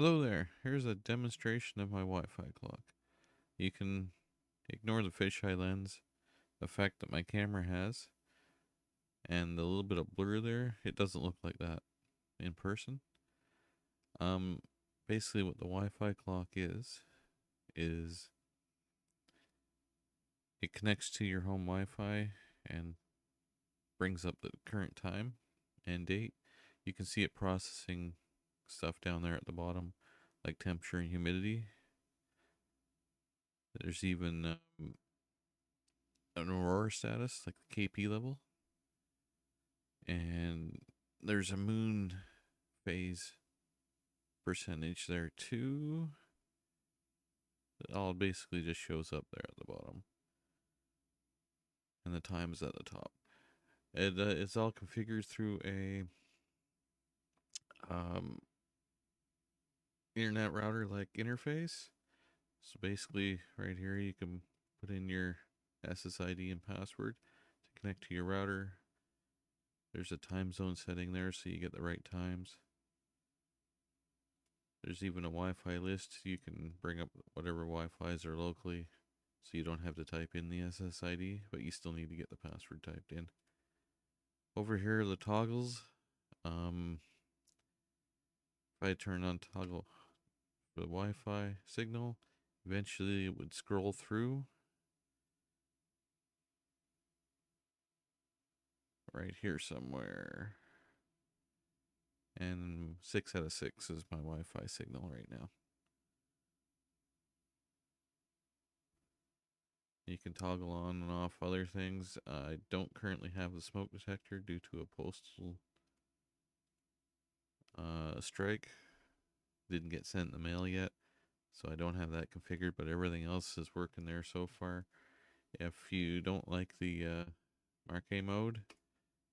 Hello there. Here's a demonstration of my Wi-Fi clock. You can ignore the fisheye lens effect that my camera has and the little bit of blur there. It doesn't look like that in person. Um, Basically what the Wi-Fi clock is it connects to your home Wi-Fi and brings up the current time and date. You can see it processing stuff down there at the bottom, like temperature and humidity. There's even an aurora status, like the KP level, and there's a moon phase percentage there too. It all basically just shows up there at the bottom, and the time is at the top. It's all configured through a um, internet router like interface. So basically, right here you can put in your SSID and password to connect to your router. There's a time zone setting there so you get the right times. There's even a Wi-Fi list. You can bring up whatever Wi-Fi's are locally, so you don't have to type in the SSID, but you still need to get the password typed in. Over here are the toggles. If I turn on toggle for the Wi-Fi signal, eventually it would scroll through. Right here somewhere. And 6 out of 6 is my Wi-Fi signal right now. You can toggle on and off other things. I don't currently have the smoke detector due to a postal strike. Didn't get sent in the mail yet, so I don't have that configured, but everything else is working there so far. If you don't like the marquee mode,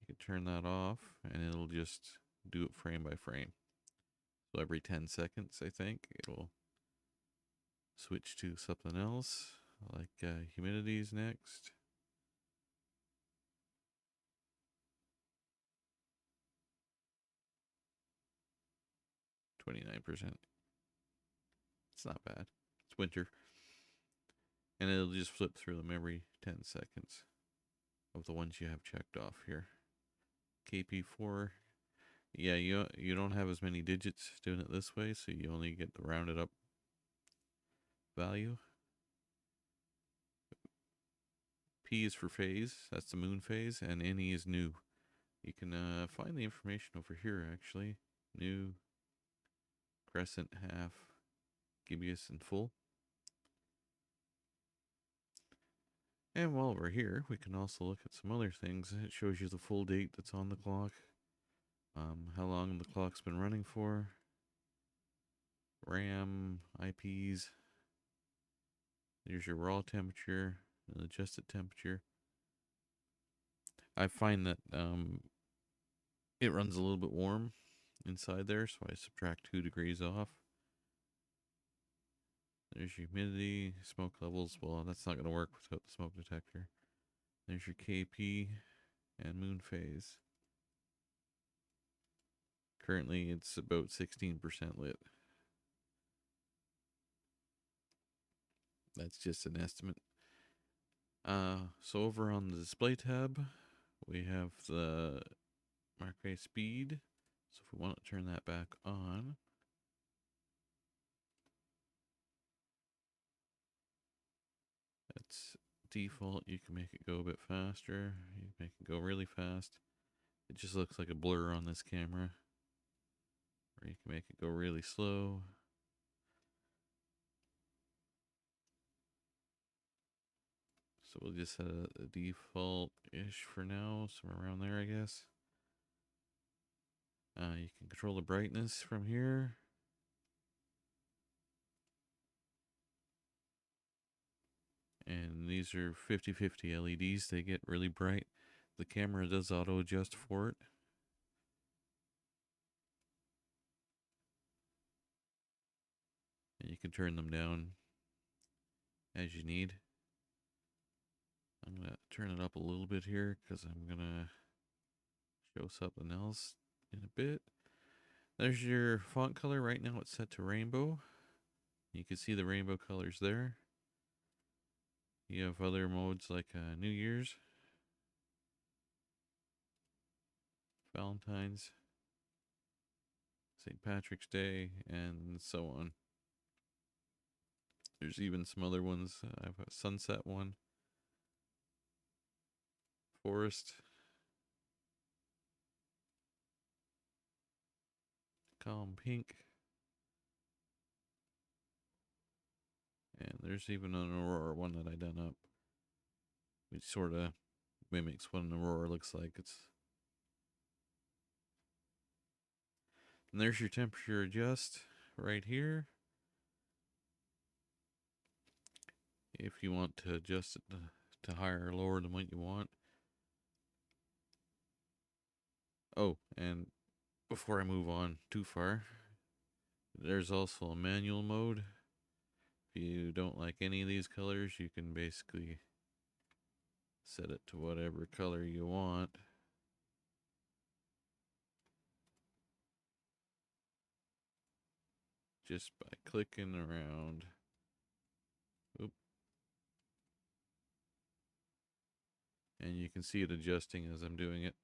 you can turn that off and it'll just do it frame by frame. So every 10 seconds, I think, it'll switch to something else, like humidity's next. %29. It's not bad. It's winter. And it'll just flip through them every 10 seconds of the ones you have checked off here. KP4. Yeah, you don't have as many digits doing it this way, so you only get the rounded up value. P is for phase, that's the moon phase, and NE is new. You can find the information over here actually. New, crescent, half, gibbous, and full. And while we're here, we can also look at some other things. It shows you the full date that's on the clock, how long the clock's been running for, RAM, IPs. There's your raw temperature, and adjusted temperature. I find that it runs a little bit warm inside there, so I subtract 2 degrees off. There's your humidity, smoke levels. Well, that's not going to work without the smoke detector. There's your KP and moon phase. Currently, it's about 16% lit. That's just an estimate. So over on the display tab, we have the marquee speed. So if we want to turn that back on, that's default. You can make it go a bit faster. You can make it go really fast. It just looks like a blur on this camera. Or you can make it go really slow. So we'll just set a default-ish for now, somewhere around there, I guess. You can control the brightness from here. And these are 50/50 LEDs. They get really bright. The camera does auto adjust for it. And you can turn them down as you need. I'm going to turn it up a little bit here because I'm going to show something else in a bit. There's your font color. Right now it's set to rainbow. You can see the rainbow colors there. You have other modes like New Year's, Valentine's, St. Patrick's Day, and so on. There's even some other ones. I have a sunset one, forest, calm pink, and there's even an aurora one that I done up, which sort of mimics what an aurora looks like. And there's your temperature adjust right here. If you want to adjust it to higher or lower than what you want. Oh, and before I move on too far, there's also a manual mode. If you don't like any of these colors, you can basically set it to whatever color you want. Just by clicking around. Oop. And you can see it adjusting as I'm doing it.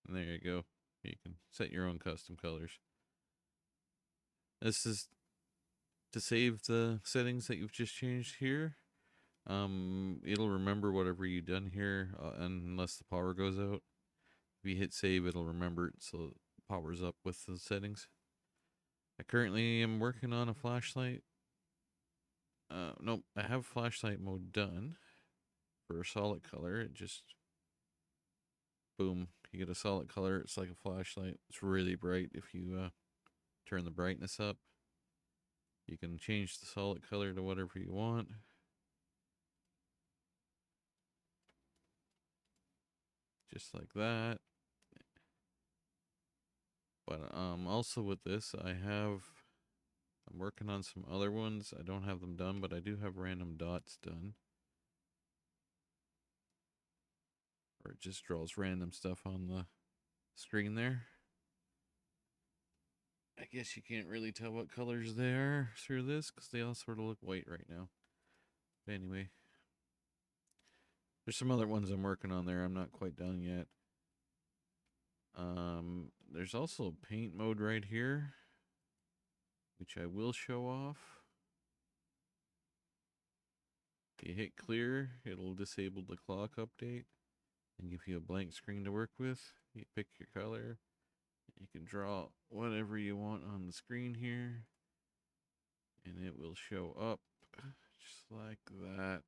And there you go. You can set your own custom colors. This is to save the settings that you've just changed here. It'll remember whatever you've done here, unless the power goes out. If you hit save, it'll remember it so it powers up with the settings. I currently am working on a flashlight. Nope, I have flashlight mode done for a solid color. It just, boom, you get a solid color. It's like a flashlight. It's really bright if you turn the brightness up. You can change the solid color to whatever you want. Just like that. But also with this, I'm working on some other ones. I don't have them done, but I do have random dots done. Or it just draws random stuff on the screen there. I guess you can't really tell what colors they are through this because they all sort of look white right now. But anyway, there's some other ones I'm working on there. I'm not quite done yet. There's also paint mode right here, which I will show off. If you hit clear, it'll disable the clock update and give you a blank screen to work with. You pick your color. You can draw whatever you want on the screen here, and it will show up just like that.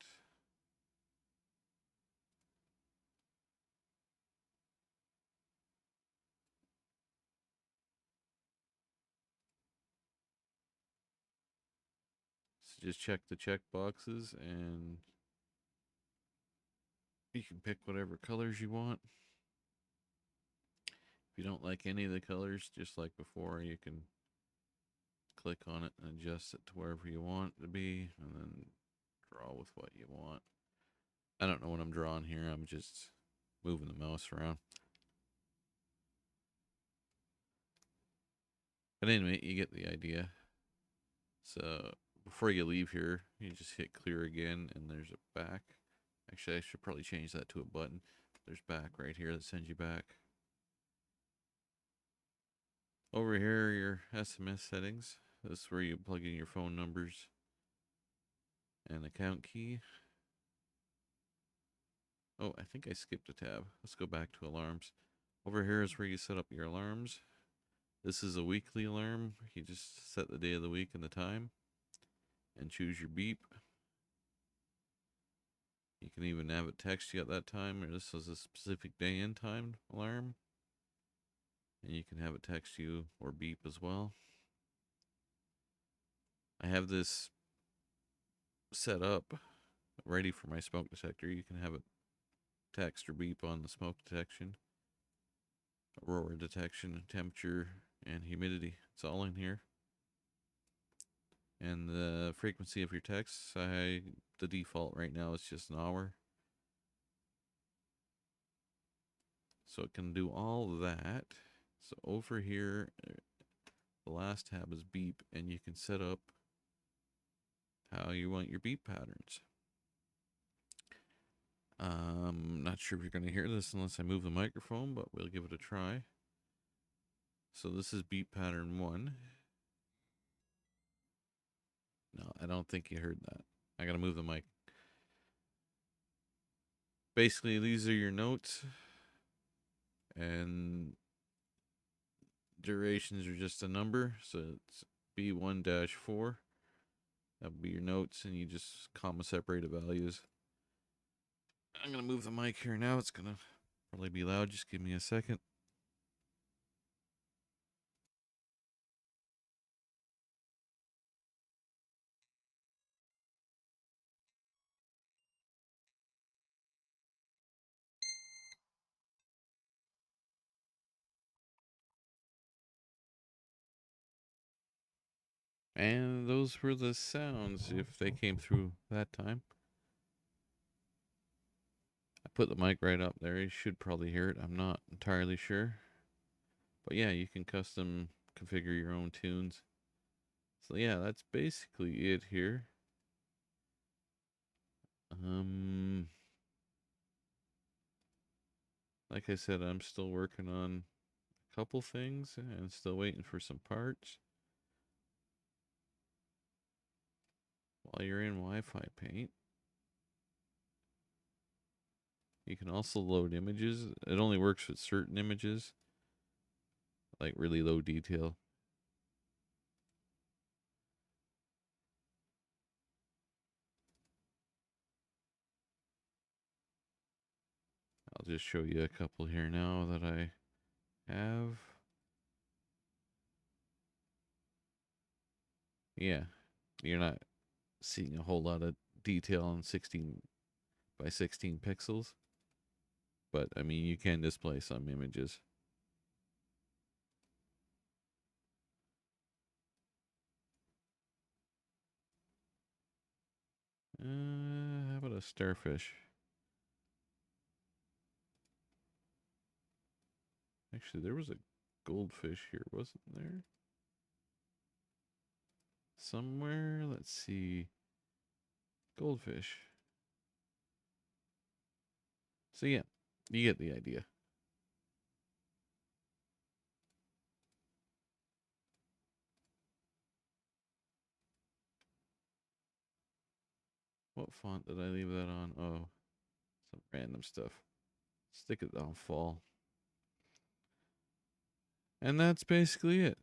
So just check the check boxes and you can pick whatever colors you want. If you don't like any of the colors, just like before, you can click on it and adjust it to wherever you want it to be, and then draw with what you want. I don't know what I'm drawing here. I'm just moving the mouse around. But anyway, you get the idea. So before you leave here, you just hit clear again, and there's a back. Actually, I should probably change that to a button. There's back right here that sends you back. Over here are your SMS settings. This is where you plug in your phone numbers and account key. Oh, I think I skipped a tab. Let's go back to alarms. Over here is where you set up your alarms. This is a weekly alarm. You just set the day of the week and the time and choose your beep. You can even have it text you at that time, or this is a specific day and time alarm. And you can have it text you or beep as well. I have this set up ready for my smoke detector. You can have it text or beep on the smoke detection, aurora detection, temperature, and humidity. It's all in here. And the frequency of your texts, I the default right now is just an hour. So it can do all that. So over here, the last tab is beep, and you can set up how you want your beep patterns. Not sure if you're going to hear this unless I move the microphone, but we'll give it a try. So this is beep pattern 1. No, I don't think you heard that. I got to move the mic. Basically, these are your notes, and durations are just a number. So it's B1-4. That would be your notes, and you just comma separate the values. I'm going to move the mic here now. It's going to probably be loud. Just give me a second. And those were the sounds if they came through that time. I put the mic right up there. You should probably hear it. I'm not entirely sure. But yeah, you can custom configure your own tunes. So yeah, that's basically it here. Like I said, I'm still working on a couple things and still waiting for some parts. While you're in Wi-Fi Paint, you can also load images. It only works with certain images, like really low detail. I'll just show you a couple here now that I have. Yeah, you're not seeing a whole lot of detail on 16 by 16 pixels, but I mean, you can display some images. How about a starfish? Actually, there was a goldfish here, wasn't there? Somewhere, let's see. Goldfish. So yeah, you get the idea. What font did I leave that on? Oh, some random stuff. Stick it on fall. And that's basically it.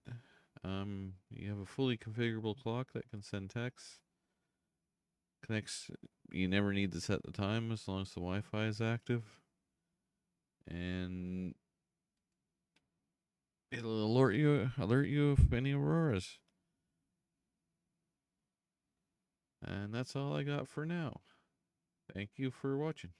You have a fully configurable clock that can send text. Connects. You never need to set the time as long as the Wi-Fi is active, and it'll alert you of any auroras. And that's all I got for now. Thank you for watching.